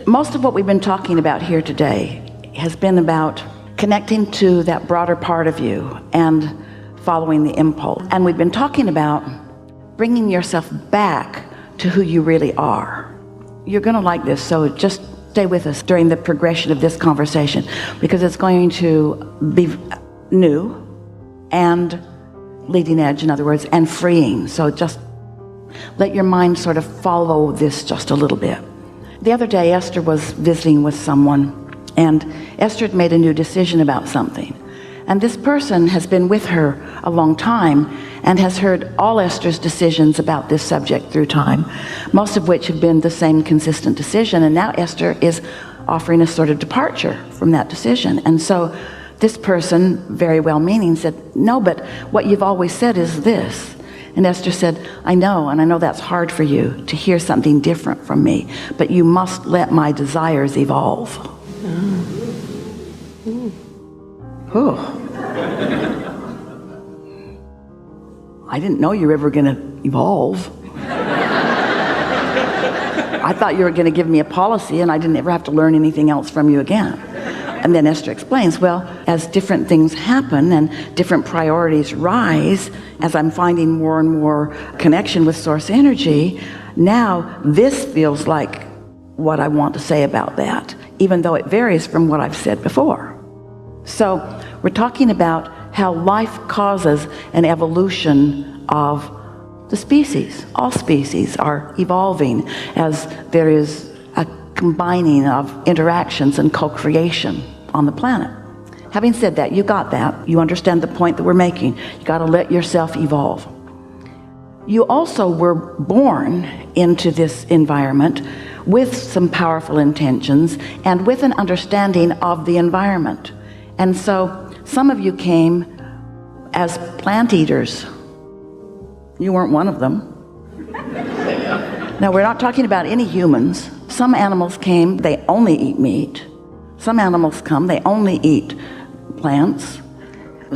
Most of what we've been talking about here today has been about connecting to that broader part of you and following the impulse. And we've been talking about bringing yourself back to who you really are. You're going to like this, so just stay with us during the progression of this conversation, because it's going to be new and leading edge, in other words, and freeing. So just let your mind sort of follow this just a little bit. The other day, Esther was visiting with someone, and Esther had made a new decision about something. And this person has been with her a long time and has heard all Esther's decisions about this subject through time, most of which have been the same consistent decision. And now Esther is offering a sort of departure from that decision. And so this person, very well-meaning, said, no, but what you've always said is this. And Esther said, I know, and I know that's hard for you to hear something different from me, but you must let my desires evolve. Oh. I didn't know you were ever going to evolve. I thought you were going to give me a policy and I didn't ever have to learn anything else from you again. And then Esther explains, well, as different things happen and different priorities rise, as I'm finding more and more connection with source energy, now this feels like what I want to say about that, even though it varies from what I've said before. So we're talking about how life causes an evolution of the species. All species are evolving as there is a combining of interactions and co-creation on the planet. Having said that, you got that. You understand the point that we're making. You got to let yourself evolve. You also were born into this environment with some powerful intentions and with an understanding of the environment. And so some of you came as plant eaters. You weren't one of them. Now, we're not talking about any humans. Some animals came, they only eat meat. Some animals come, they only eat plants.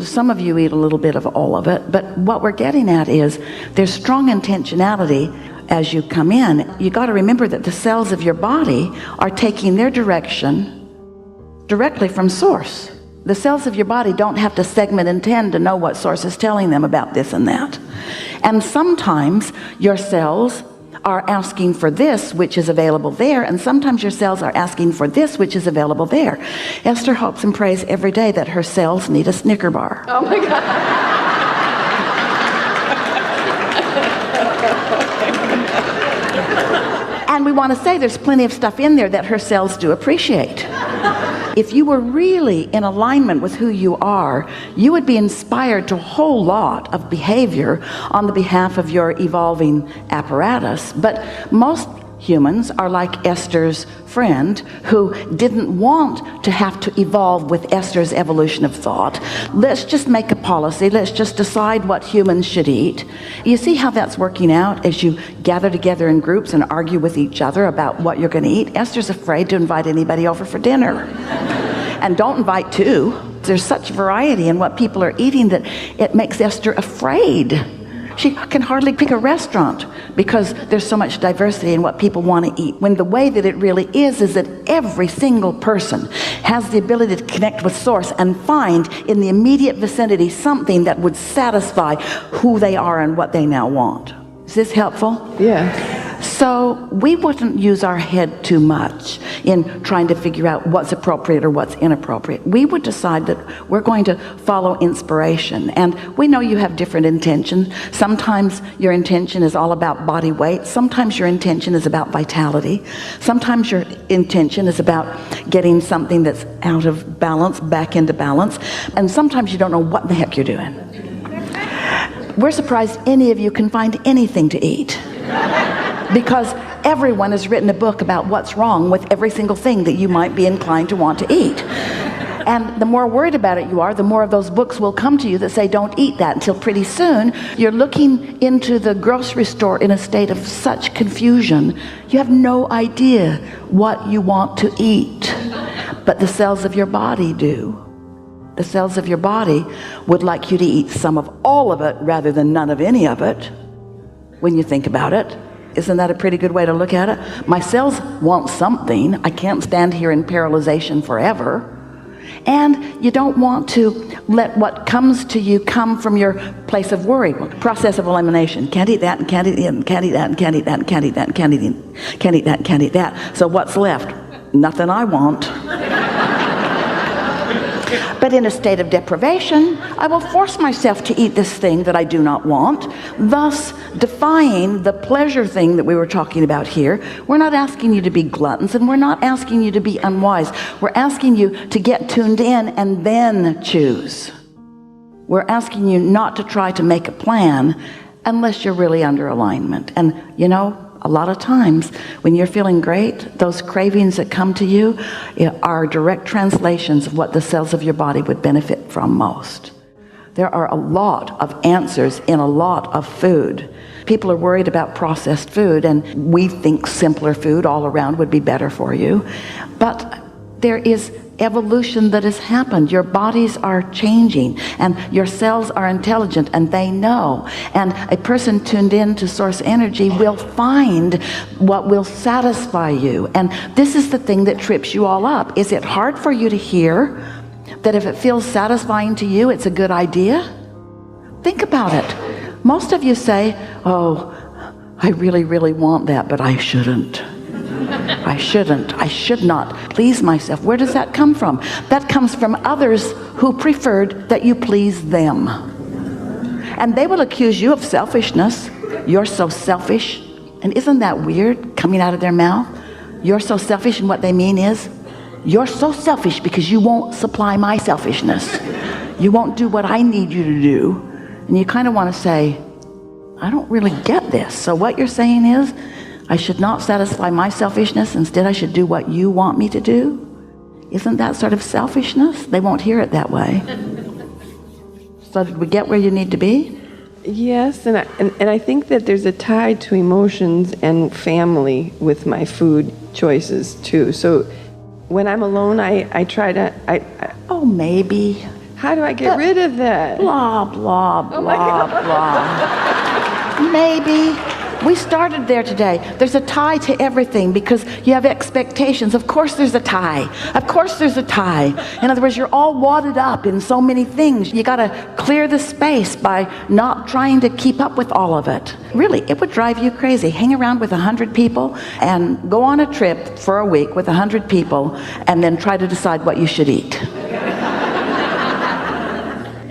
Some of you eat a little bit of all of it. But what we're getting at is there's strong intentionality as you come in. You got to remember that the cells of your body are taking their direction directly from source. The cells of your body don't have to segment and tend to know what source is telling them about this and that. And sometimes your cells are asking for this, which is available there, and sometimes your cells are asking for this, which is available there. Esther hopes and prays every day that her cells need a Snicker bar. Oh my God. And we want to say there's plenty of stuff in there that her cells do appreciate. If you were really in alignment with who you are, you would be inspired to a whole lot of behavior on the behalf of your evolving apparatus. But most humans are like Esther's friend who didn't want to have to evolve with Esther's evolution of thought. Let's just make a policy. Let's just decide what humans should eat. You see how that's working out as you gather together in groups and argue with each other about what you're going to eat? Esther's afraid to invite anybody over for dinner. And don't invite two. There's such variety in what people are eating that it makes Esther afraid. She can hardly pick a restaurant because there's so much diversity in what people want to eat. When the way that it really is that every single person has the ability to connect with source and find in the immediate vicinity something that would satisfy who they are and what they now want. Is this helpful? Yes. So we wouldn't use our head too much in trying to figure out what's appropriate or what's inappropriate. We would decide that we're going to follow inspiration. And we know you have different intentions. Sometimes your intention is all about body weight. Sometimes your intention is about vitality. Sometimes your intention is about getting something that's out of balance back into balance. And sometimes you don't know what the heck you're doing. We're surprised any of you can find anything to eat. Because everyone has written a book about what's wrong with every single thing that you might be inclined to want to eat. And the more worried about it you are, the more of those books will come to you that say don't eat that, until pretty soon you're looking into the grocery store in a state of such confusion. You have no idea what you want to eat. But the cells of your body do. The cells of your body would like you to eat some of all of it rather than none of any of it, when you think about it. Isn't that a pretty good way to look at it? My cells want something. I can't stand here in paralyzation forever. And you don't want to let what comes to you come from your place of worry. Process of elimination. Can't eat that, and can't eat that, and can't eat that, and can't eat that, and can't eat that, and can't eat that, and can't eat that. So what's left? Nothing I want. But in a state of deprivation, I will force myself to eat this thing that I do not want, thus defying the pleasure thing that we were talking about here. We're not asking you to be gluttons, and we're not asking you to be unwise. We're asking you to get tuned in and then choose. We're asking you not to try to make a plan unless you're really under alignment. And you know, a lot of times when you're feeling great, those cravings that come to you are direct translations of what the cells of your body would benefit from most. There are a lot of answers in a lot of food. People are worried about processed food, and we think simpler food all around would be better for you. But there is evolution that has happened. Your bodies are changing, and your cells are intelligent, and they know. And a person tuned in to source energy will find what will satisfy you. And this is the thing that trips you all up. Is it hard for you to hear that if it feels satisfying to you, it's a good idea? Think about it. Most of you say, oh, I really, really want that, but I shouldn't. I should not please myself. Where does that come from? That comes from others who preferred that you please them. And they will accuse you of selfishness. You're so selfish. And isn't that weird coming out of their mouth? You're so selfish, and what they mean is, you're so selfish because you won't supply my selfishness. You won't do what I need you to do. And you kind of want to say, I don't really get this. So what you're saying is, I should not satisfy my selfishness. Instead, I should do what you want me to do. Isn't that sort of selfishness? They won't hear it that way. So did we get where you need to be? Yes, and I think that there's a tie to emotions and family with my food choices too. So when I'm alone, I try to, Oh, maybe. How do I get rid of that? Blah, blah, blah, blah. Maybe. We started there today. There's a tie to everything because you have expectations. Of course there's a tie. Of course there's a tie. In other words, you're all wadded up in so many things. You got to clear the space by not trying to keep up with all of it. Really, it would drive you crazy. Hang around with 100 people and go on a trip for a week with 100 people and then try to decide what you should eat.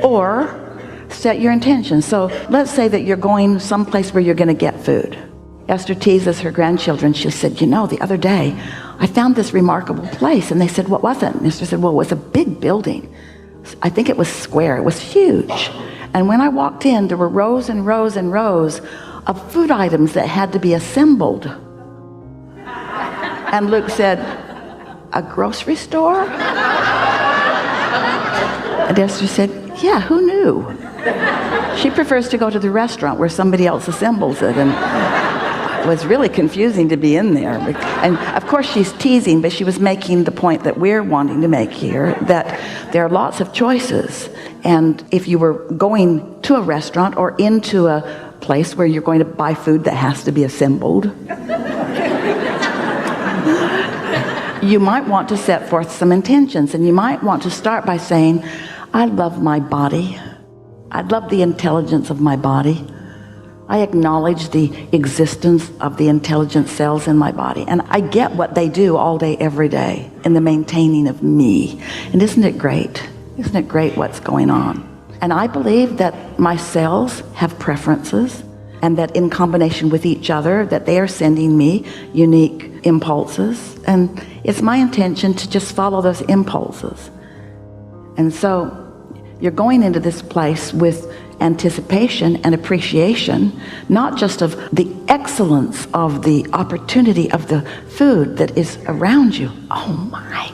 Or set your intentions. So let's say that you're going someplace where you're going to get food. Esther teases her grandchildren. She said, you know, the other day I found this remarkable place. And they said, what was it? And Esther said, well, it was a big building. I think it was square. It was huge. And when I walked in, there were rows and rows and rows of food items that had to be assembled. And Luke said, a grocery store? And Esther said, yeah, who knew? She prefers to go to the restaurant where somebody else assembles it, and it was really confusing to be in there. And of course she's teasing, but she was making the point that we're wanting to make here, that there are lots of choices. And if you were going to a restaurant or into a place where you're going to buy food that has to be assembled, you might want to set forth some intentions, and you might want to start by saying, I love my body. I love the intelligence of my body. I acknowledge the existence of the intelligent cells in my body. And I get what they do all day, every day in the maintaining of me. And isn't it great? Isn't it great what's going on? And I believe that my cells have preferences, and that in combination with each other, that they are sending me unique impulses. And it's my intention to just follow those impulses. And so you're going into this place with anticipation and appreciation, not just of the excellence of the opportunity of the food that is around you. Oh my,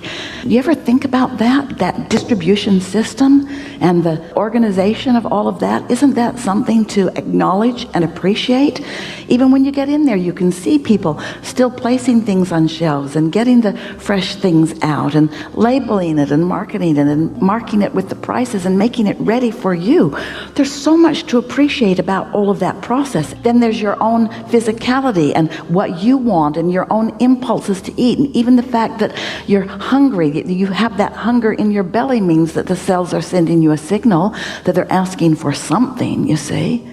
You ever think about that distribution system and the organization of all of that? Isn't that something to acknowledge and appreciate? Even when you get in there, you can see people still placing things on shelves and getting the fresh things out and labeling it and marketing it and marking it with the prices and making it ready for you. There's so much to appreciate about all of that process. Then there's your own physicality and what you want and your own impulses to eat. And even the fact that you're hungry, you have that hunger in your belly, means that the cells are sending you a signal that they're asking for something, you see.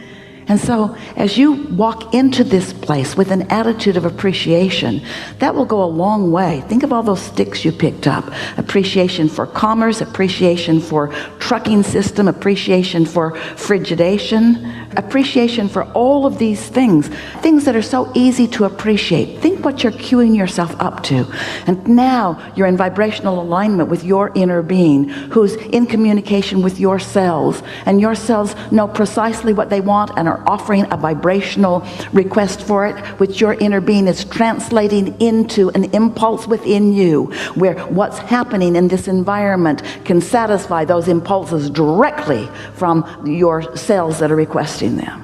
And so as you walk into this place with an attitude of appreciation, that will go a long way. Think of all those sticks you picked up. Appreciation for commerce, appreciation for trucking system, appreciation for frigidation, appreciation for all of these things that are so easy to appreciate. Think what you're queuing yourself up to. And now you're in vibrational alignment with your inner being, who's in communication with your cells. And your cells know precisely what they want and are offering a vibrational request for it, which your inner being is translating into an impulse within you, where what's happening in this environment can satisfy those impulses directly from your cells that are requesting them.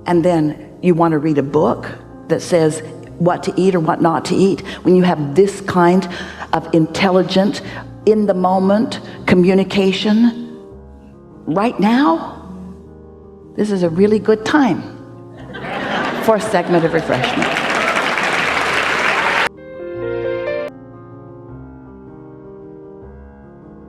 And then you want to read a book that says what to eat or what not to eat. When you have this kind of intelligent, in the moment communication right now, this is a really good time for a segment of refreshment.